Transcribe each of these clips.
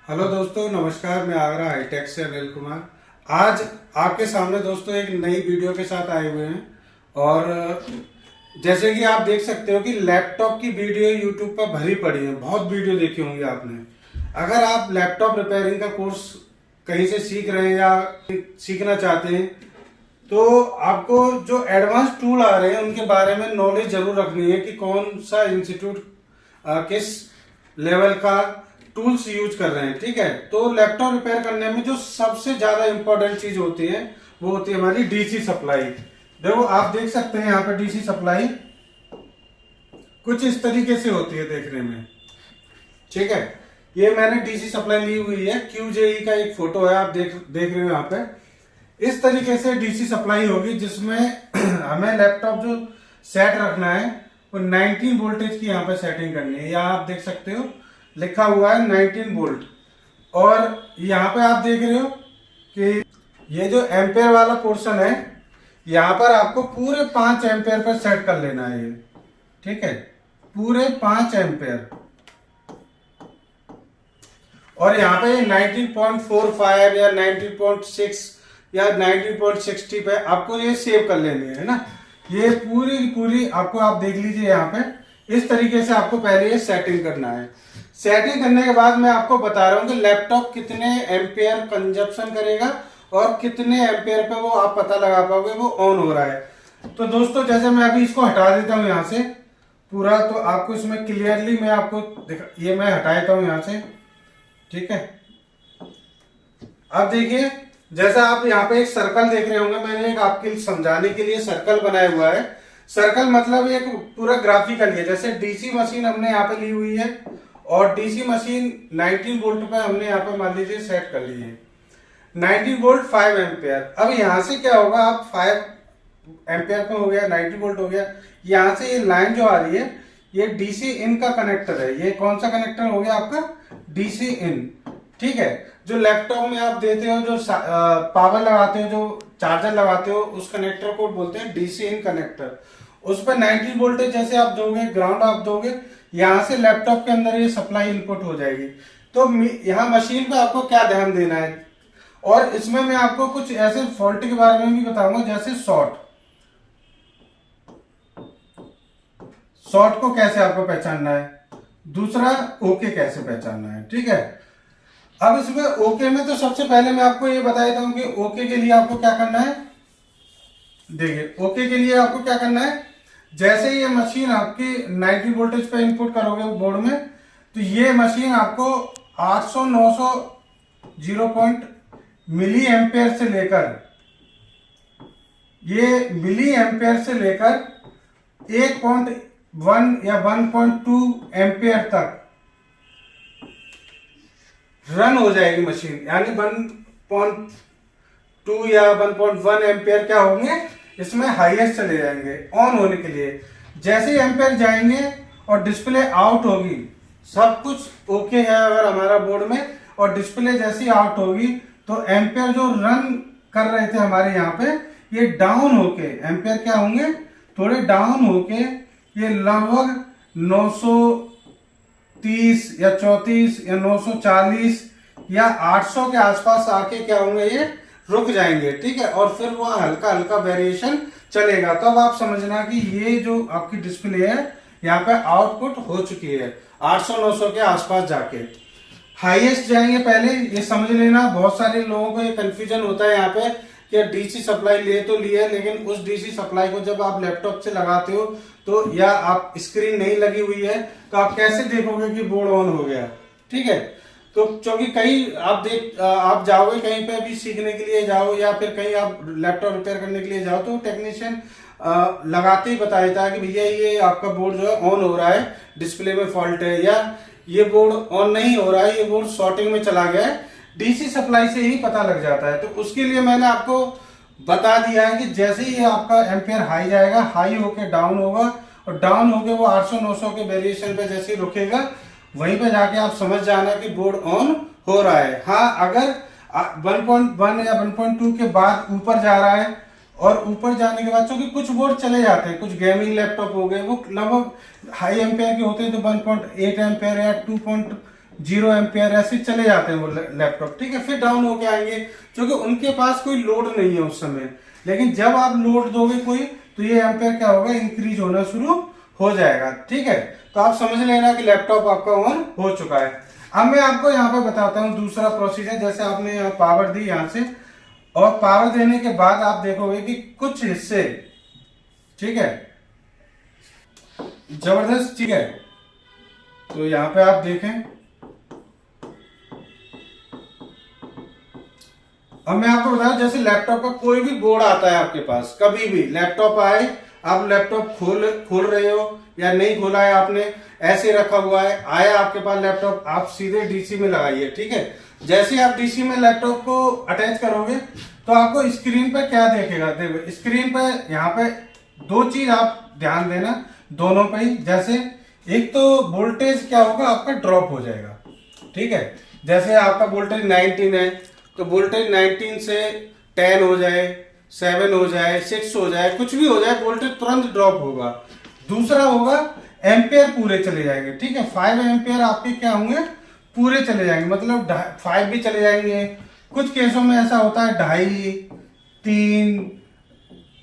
Hello दोस्तों, नमस्कार। मैं आगरा हाईटेक से अनिल कुमार। आज आपके सामने दोस्तों एक नई वीडियो के साथ आए हुए हैं। और जैसे कि आप देख सकते हो कि लैपटॉप की वीडियो यूट्यूब पर भरी पड़ी है। बहुत वीडियो देखी होंगी आपने। अगर आप लैपटॉप रिपेयरिंग का कोर्स कहीं से सीख रहे हैं या सीखना चाहते हैं तो आपको जो एडवांस टूल आ रहे हैं उनके बारे में नॉलेज जरूर रखनी है कि कौन सा इंस्टीट्यूट किस लेवल का टूल्स यूज कर रहे हैं। ठीक है, तो लैपटॉप रिपेयर करने में जो सबसे ज्यादा इंपॉर्टेंट चीज होती है वो होती है हमारी डीसी सप्लाई। देखो, आप देख सकते हैं यहाँ पे डीसी सप्लाई कुछ इस तरीके से होती है देखने में। ठीक है, ये मैंने डीसी सप्लाई ली हुई है, QJE का एक फोटो है, आप देख रहे हो यहाँ पे। इस तरीके से डीसी सप्लाई होगी जिसमें हमें लैपटॉप जो सेट रखना है वो 19 वोल्टेज की यहाँ पे सेटिंग करनी है। यहाँ आप देख सकते हो लिखा हुआ है 19 वोल्ट। और यहाँ पे आप देख रहे हो कि ये जो एम्पेयर वाला पोर्शन है यहाँ पर आपको पूरे 5 एम्पेयर पर सेट कर लेना है ये। ठीक है, पूरे 5 एम्पेयर। और यहाँ पे 19.45 या 19.6 या 19.60 पे आपको ये सेव कर लेनी है ना। ये पूरी आपको आप देख लीजिए यहाँ पे इस तरीके से आपको पहले ये सेटिंग करना है। सेटिंग करने के बाद मैं आपको बता रहा हूं कि लैपटॉप कितने एम्पेयर कंजप्शन करेगा और कितने एम्पेयर पे वो आप पता लगा पाओगे वो ऑन हो रहा है। तो दोस्तों, जैसे मैं अभी इसको हटा देता हूं यहाँ से पूरा, तो आपको इसमें क्लियरली मैं आपको ये मैं हटा देता हूं यहाँ से। ठीक है, अब देखिए, जैसा आप यहाँ पे एक सर्कल देख रहे होंगे, मैंने एक आपके लिए समझाने के लिए सर्कल बनाया हुआ है। सर्कल मतलब एक पूरा ग्राफिकल है। जैसे डीसी मशीन हमने यहाँ पे ली हुई है और डीसी मशीन 19 वोल्ट पे हमने यहाँ पे मान लीजिए सेट कर ली है। 19 वोल्ट 5 एम्पेयर। अब यहाँ से क्या होगा, आप 5 एम्पेयर पे हो गया, 19 वोल्ट हो गया। यहाँ से ये लाइन जो आ रही है ये डीसी इन का कनेक्टर है। ये कौन सा कनेक्टर हो गया आपका? डीसी इन। ठीक है, जो लैपटॉप में आप देते हो, जो पावर लगाते हो, जो चार्जर लगाते हो, उस कनेक्टर को बोलते हैं डीसी इन कनेक्टर। उस पर 90 वोल्टेज जैसे आप दोगे, ग्राउंड आप दोगे, यहां से लैपटॉप के अंदर ये सप्लाई इनपुट हो जाएगी। तो यहाँ मशीन पे आपको क्या ध्यान देना है, और इसमें मैं आपको कुछ ऐसे फॉल्ट के बारे में भी बताऊंगा, जैसे शॉर्ट को कैसे आपको पहचानना है, दूसरा ओके कैसे पहचानना है। ठीक है, अब इसमें ओके में तो सबसे पहले मैं आपको ये बता देता हूं कि ओके के लिए आपको क्या करना है। देखिए, ओके के लिए आपको क्या करना है, जैसे ये मशीन आपकी 90 वोल्टेज पे इनपुट करोगे बोर्ड में, तो ये मशीन आपको 800 900 0 मिली एम्पेयर से लेकर, ये मिली एम्पेयर से लेकर 1.1 या 1.2 एम्पेयर तक रन हो जाएगी मशीन। यानी 1.2 या 1.1 एम्पेयर क्या होंगे, इसमें हाईएस्ट चले जाएंगे ऑन होने के लिए। जैसे ही एम्पेयर जाएंगे और डिस्प्ले आउट होगी, सब कुछ ओके है अगर हमारा बोर्ड में, और डिस्प्ले जैसी आउट होगी तो एम्पेयर जो रन कर रहे थे हमारे यहाँ पे, ये डाउन होके एम्पेयर क्या होंगे, थोड़े डाउन होके ये लगभग 930 या 34 या 940 या 800 के आसपास आके क्या होंगे, ये रुक जाएंगे। ठीक है, और फिर वहां हल्का हल्का वेरिएशन चलेगा। तब तो आप समझना कि ये जो आपकी डिस्प्ले है यहाँ पे आउटपुट हो चुकी है 800-900 के आसपास जाके। हाईएस्ट जाएंगे पहले, ये समझ लेना। बहुत सारे लोगों को ये कंफ्यूजन होता है यहाँ पे कि डीसी सप्लाई लिए तो लिए, लेकिन उस डीसी सप्लाई को जब आप लैपटॉप से लगाते हो तो, या आप स्क्रीन नहीं लगी हुई है तो आप कैसे देखोगे कि बोर्ड ऑन हो गया। ठीक है, तो क्योंकि कहीं आप जाओगे कहीं पे भी सीखने के लिए जाओ, या फिर कहीं आप लैपटॉप रिपेयर करने के लिए जाओ, तो टेक्नीशियन लगाते ही बता देता है कि भैया ये आपका बोर्ड जो है ऑन हो रहा है, डिस्प्ले में फॉल्ट है, या ये बोर्ड ऑन नहीं हो रहा है, ये बोर्ड शॉर्टिंग में चला गया है। डीसी सप्लाई से ही पता लग जाता है। तो उसके लिए मैंने आपको बता दिया है कि जैसे ही आपका एम्पेयर हाई जाएगा, हाई होके डाउन होगा, और डाउन होके वो 800-900 के वेरिएशन पे जैसे ही रुकेगा, वहीं पे जाके आप समझ जाना कि बोर्ड ऑन हो रहा है। हाँ, अगर 1.1 या 1.2 के बाद ऊपर जा रहा है, और ऊपर जाने के बाद, क्योंकि कुछ बोर्ड चले जाते हैं, कुछ गेमिंग लैपटॉप हो गए, वो लगभग हाई एम्पेयर के होते हैं, तो 1.8 एम्पेयर या 0 एम्पियर ऐसे चले जाते हैं वो लैपटॉप, ठीक है। फिर डाउन होके आएंगे क्योंकि उनके पास कोई लोड नहीं है उस समय। लेकिन जब आप लोड दोगे कोई, तो ये एम्पियर क्या होगा, इंक्रीज होना शुरू हो जाएगा, ठीक है। तो आप समझ लेना कि लैपटॉप आपका ऑन हो चुका है। अब मैं आपको यहाँ पे बताता हूँ दूसरा प्रोसीजर। जैसे आपने यहाँ पावर दी यहाँ से, और पावर देने के बाद आप देखोगे कि कुछ हिस्से, ठीक है, जबरदस्त, ठीक है। तो यहाँ पे आप देखें, अब मैं आपको बताऊं, जैसे लैपटॉप का कोई भी बोर्ड आता है आपके पास, कभी भी लैपटॉप आए, आप लैपटॉप खोल रहे हो या नहीं खोला है आपने, ऐसे रखा हुआ है, आया आपके पास लैपटॉप, आप सीधे डीसी में लगाइए, ठीक है। जैसे ही आप डीसी में लैपटॉप को अटैच करोगे तो आपको स्क्रीन पे क्या देखेगा, देखो स्क्रीन पे यहाँ पे दो चीज आप ध्यान देना, दोनों पे ही। जैसे एक तो वोल्टेज क्या होगा, आपका ड्रॉप हो जाएगा, ठीक है। जैसे आपका वोल्टेज 19 है, तो वोल्टेज 19 से 10 हो जाए, 7 हो जाए, 6 हो जाए, कुछ भी हो जाए, वोल्टेज तुरंत ड्रॉप होगा। दूसरा होगा एम्पियर पूरे चले जाएंगे, ठीक है। 5 एम्पियर आपके क्या होंगे, पूरे चले जाएंगे, मतलब 5 भी चले जाएंगे। कुछ केसों में ऐसा होता है 2.5, 3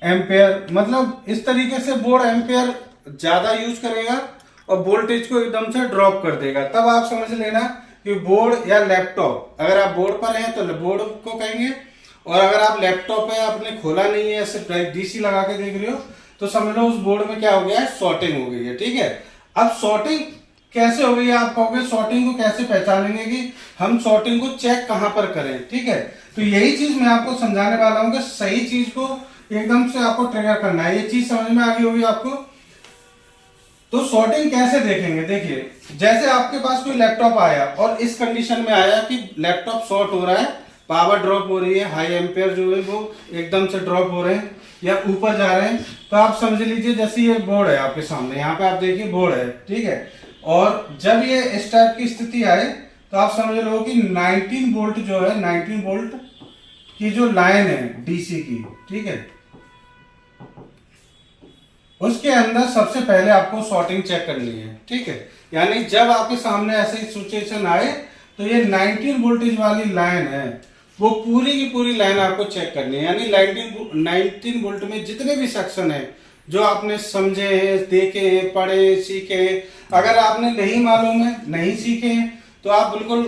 एम्पियर, मतलब इस तरीके से बोर्ड एम्पियर ज्यादा यूज करेगा और वोल्टेज को एकदम से ड्रॉप कर देगा। तब आप समझ लेना कि बोर्ड या लैपटॉप, अगर आप बोर्ड पर हैं तो बोर्ड को कहेंगे, और अगर आप लैपटॉप है आपने खोला नहीं है, सिर्फ डीसी लगा के देख रहे हो, तो समझ लो उस बोर्ड में क्या हो गया है, शॉर्टिंग हो गई है, ठीक है। अब शॉर्टिंग कैसे हो गई है, आप कहोगे शॉर्टिंग को कैसे पहचानेंगे कि हम शॉर्टिंग को चेक कहां पर करें, ठीक है। तो यही चीज मैं आपको समझाने वाला हूं कि सही चीज को एकदम से आपको ट्रिगर करना है। ये चीज समझ में आ गई होगी आपको। तो शॉर्टिंग कैसे देखेंगे, देखिए जैसे आपके पास कोई लैपटॉप आया और इस कंडीशन में आया कि लैपटॉप शॉर्ट हो रहा है, पावर ड्रॉप हो रही है, हाई एम्पियर जो है वो एकदम से ड्रॉप हो रहे हैं या ऊपर जा रहे हैं, तो आप समझ लीजिए जैसे ये बोर्ड है आपके सामने, यहाँ पे आप देखिए बोर्ड है, ठीक है। और जब ये इस टाइप की स्थिति आए तो आप समझ लो कि 19 वोल्ट जो है, 19 वोल्ट की जो लाइन है डीसी की, ठीक है, उसके अंदर सबसे पहले आपको शॉर्टिंग चेक करनी है, ठीक है। यानी जब आपके सामने ऐसी सिचुएशन आए तो ये 19 वोल्टेज वाली लाइन है, वो पूरी की पूरी लाइन आपको चेक करनी है। यानी 19 वोल्ट में जितने भी सेक्शन है जो आपने समझे हैं, देखे हैं, पढ़े, सीखे हैं, अगर आपने नहीं मालूम है, नहीं सीखे हैं, तो आप बिल्कुल,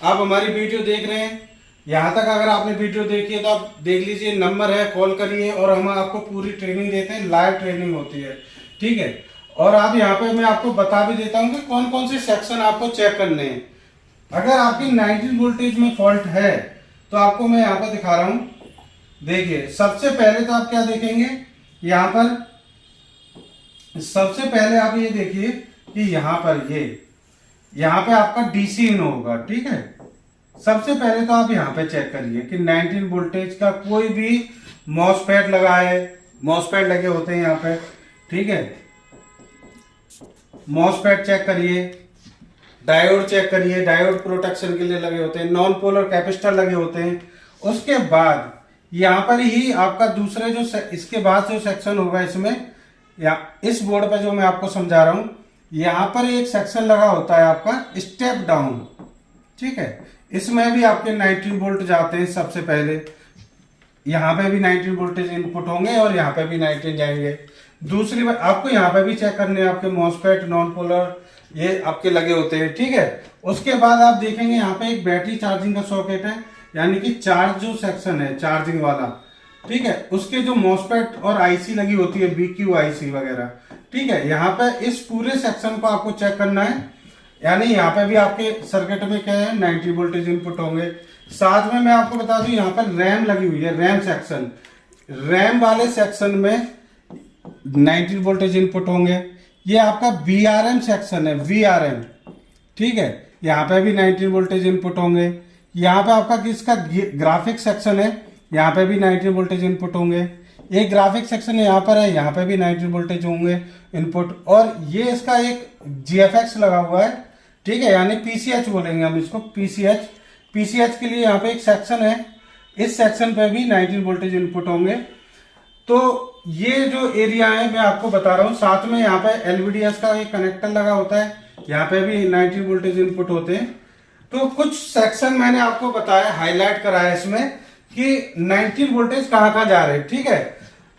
आप हमारी वीडियो देख रहे हैं यहाँ तक, अगर आपने वीडियो देखी है तो आप देख लीजिए, नंबर है, कॉल करिए, और हम आपको पूरी ट्रेनिंग देते हैं, लाइव ट्रेनिंग होती है, ठीक है। और आप यहाँ पे मैं आपको बता भी देता हूँ कि कौन कौन से सेक्शन आपको चेक करने हैं। अगर आपकी 19 वोल्टेज में फॉल्ट है तो आपको मैं यहाँ पर दिखा रहा हूँ, देखिए सबसे पहले तो आप क्या देखेंगे, यहाँ पर सबसे पहले आप ये देखिए कि यहाँ पर यहाँ पे आपका डीसी इन होगा, ठीक है। सबसे पहले तो आप यहाँ पे चेक करिए कि 19 वोल्टेज का कोई भी मॉसफेट लगा है, मॉसफेट लगे होते हैं यहाँ पे, ठीक है। मॉसफेट चेक करिए, डायोड चेक करिए, डायोड प्रोटेक्शन के लिए लगे होते हैं, नॉन पोलर कैपेसिटर लगे होते हैं। उसके बाद यहाँ पर ही आपका दूसरे जो इसके बाद जो सेक्शन होगा इसमें, या इस बोर्ड पर जो मैं आपको समझा रहा हूं, यहाँ पर एक सेक्शन लगा होता है आपका स्टेप डाउन, ठीक है। इसमें भी आपके 19 वोल्ट जाते हैं सबसे पहले, यहाँ पे भी 19 वोल्टेज इनपुट होंगे और यहाँ पे भी 19 जाएंगे। दूसरी बात आपको यहाँ पे भी चेक करने हैं, आपके मॉसफेट, नॉन पोलर ये आपके लगे होते हैं, ठीक है। उसके बाद आप देखेंगे यहाँ पे एक बैटरी चार्जिंग का सॉकेट है, यानी कि चार्ज जो सेक्शन है चार्जिंग वाला, ठीक है, उसके जो मॉसफेट और आईसी लगी होती है, बीक्यू आईसी वगैरह, ठीक है। यहाँ पे इस पूरे सेक्शन को आपको चेक करना है, यानी यहाँ पे भी आपके सर्किट में क्या है, 90 वोल्टेज इनपुट होंगे। साथ में मैं आपको बता दूं यहाँ पर रैम लगी हुई है, रैम सेक्शन, रैम वाले सेक्शन में 90 वोल्टेज इनपुट होंगे। ये आपका VRM सेक्शन है, VRM, ठीक है, यहाँ पे भी 19 वोल्टेज इनपुट होंगे। यहाँ पे आपका किसका ग्राफिक सेक्शन है, यहाँ पे भी 19 वोल्टेज इनपुट होंगे। एक ग्राफिक सेक्शन यहाँ पर है, यहाँ पे भी 19 वोल्टेज होंगे इनपुट। और ये इसका एक GFX लगा हुआ है, ठीक है, यानी PCH बोलेंगे हम इसको, PCH के लिए यहाँ पे एक सेक्शन है, इस सेक्शन पे भी 19 वोल्टेज इनपुट होंगे। तो ये जो एरिया है मैं आपको बता रहा हूँ। साथ में यहाँ पे LVDS का एक कनेक्टर लगा होता है, यहाँ पे भी 19 वोल्टेज इनपुट होते हैं। तो कुछ सेक्शन मैंने आपको बताया, हाईलाइट कराया इसमें कि 19 वोल्टेज कहाँ कहाँ जा रहे हैं। ठीक है,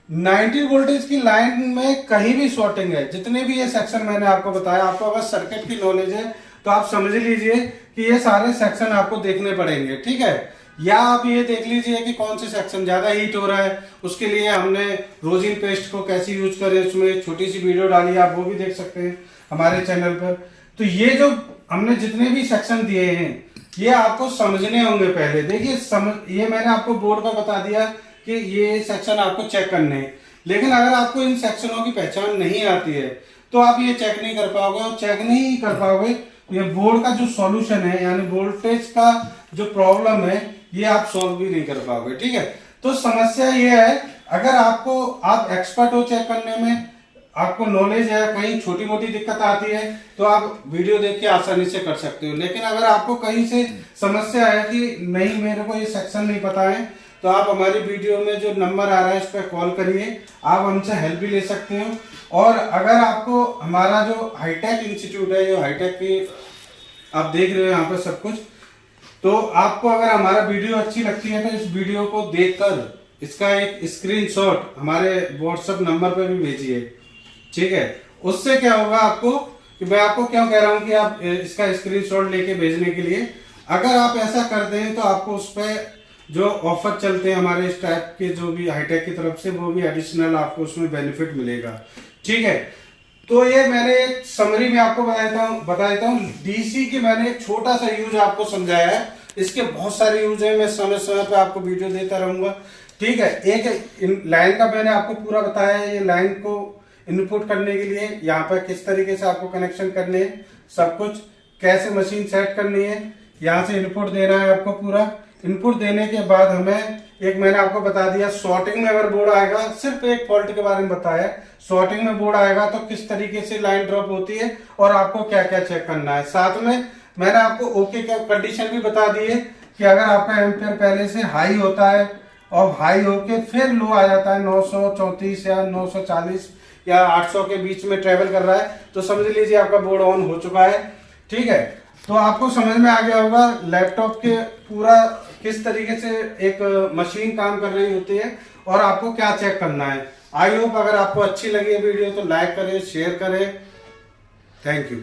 19 वोल्टेज की लाइन में कहीं भी शॉर्टिंग है, जितने भी ये सेक्शन मैंने आपको बताया, आपको अगर सर्किट की नॉलेज है तो आप समझ लीजिए कि ये सारे सेक्शन आपको देखने पड़ेंगे। ठीक है, या आप ये देख लीजिए कि कौन से सेक्शन ज्यादा हीट हो रहा है, उसके लिए हमने रोजिन पेस्ट को कैसे यूज करें, उसमें छोटी सी वीडियो डाली है, आप वो भी देख सकते हैं हमारे चैनल पर। तो ये जो हमने जितने भी सेक्शन दिए हैं ये आपको समझने होंगे। पहले देखिए ये मैंने आपको बोर्ड पर बता दिया कि ये सेक्शन आपको चेक करने हैं, लेकिन अगर आपको इन सेक्शनों की पहचान नहीं आती है तो आप ये चेक नहीं कर पाओगे, और चेक नहीं कर पाओगे ये बोर्ड का जो सॉल्यूशन है, यानी वोल्टेज का जो प्रॉब्लम है, ये आप सॉल्व भी नहीं कर पाओगे। ठीक है, तो समस्या ये है, अगर आप एक्सपर्ट हो चेक करने में, आपको नॉलेज है, कहीं छोटी मोटी दिक्कत आती है तो आप वीडियो देख के आसानी से कर सकते हो। लेकिन अगर आपको कहीं से समस्या है कि नहीं मेरे को ये सेक्शन नहीं पता है, तो आप हमारी वीडियो में जो नंबर आ रहा है इस पर कॉल करिए, आप हमसे हेल्प भी ले सकते हो। और अगर आपको हमारा जो हाईटेक इंस्टीट्यूट है, जो हाईटेक की आप देख रहे हो यहाँ पर सब कुछ, तो आपको अगर हमारा वीडियो अच्छी लगती है तो इस वीडियो को देखकर इसका एक स्क्रीनशॉट हमारे व्हाट्सएप नंबर पर भी भेजिए। ठीक है, उससे क्या होगा आपको, कि मैं आपको क्यों कह रहा हूं कि आप इसका स्क्रीनशॉट लेके भेजने के लिए, अगर आप ऐसा करते हैं तो आपको उस पर जो ऑफर चलते हैं हमारे इस टाइप के जो भी हाईटेक की तरफ से, वो भी एडिशनल आपको उसमें बेनिफिट मिलेगा। ठीक है, तो ये मैंने एक समरी में आपको बता देता हूँ डीसी की मैंने एक छोटा सा यूज आपको समझाया है, इसके बहुत सारे यूज है, मैं समय समय पे आपको वीडियो देता रहूंगा। ठीक है, एक लाइन का मैंने आपको पूरा बताया है, ये लाइन को इनपुट करने के लिए यहाँ पर किस तरीके से आपको कनेक्शन करने हैं, सब कुछ कैसे मशीन सेट करनी है, यहाँ से इनपुट देना है आपको पूरा। इनपुट देने के बाद हमें एक मैंने आपको बता दिया सॉर्टिंग में अगर बोर्ड आएगा, सिर्फ एक फॉल्ट के बारे में बताया, सॉर्टिंग में बोर्ड आएगा तो किस तरीके से लाइन ड्रॉप होती है और आपको क्या क्या चेक करना है। साथ में मैंने आपको ओके का कंडीशन भी बता दी है कि अगर आपका एम्पियर पहले से हाई होता है और हाई होके फिर लो आ जाता है 934 या 940 या 800 के बीच में ट्रेवल कर रहा है, तो समझ लीजिए आपका बोर्ड ऑन हो चुका है। ठीक है, तो आपको समझ में आ गया होगा लैपटॉप के पूरा किस तरीके से एक मशीन काम कर रही होती है और आपको क्या चेक करना है। आई होप अगर आपको अच्छी लगी है वीडियो तो लाइक करें, शेयर करें। Thank you.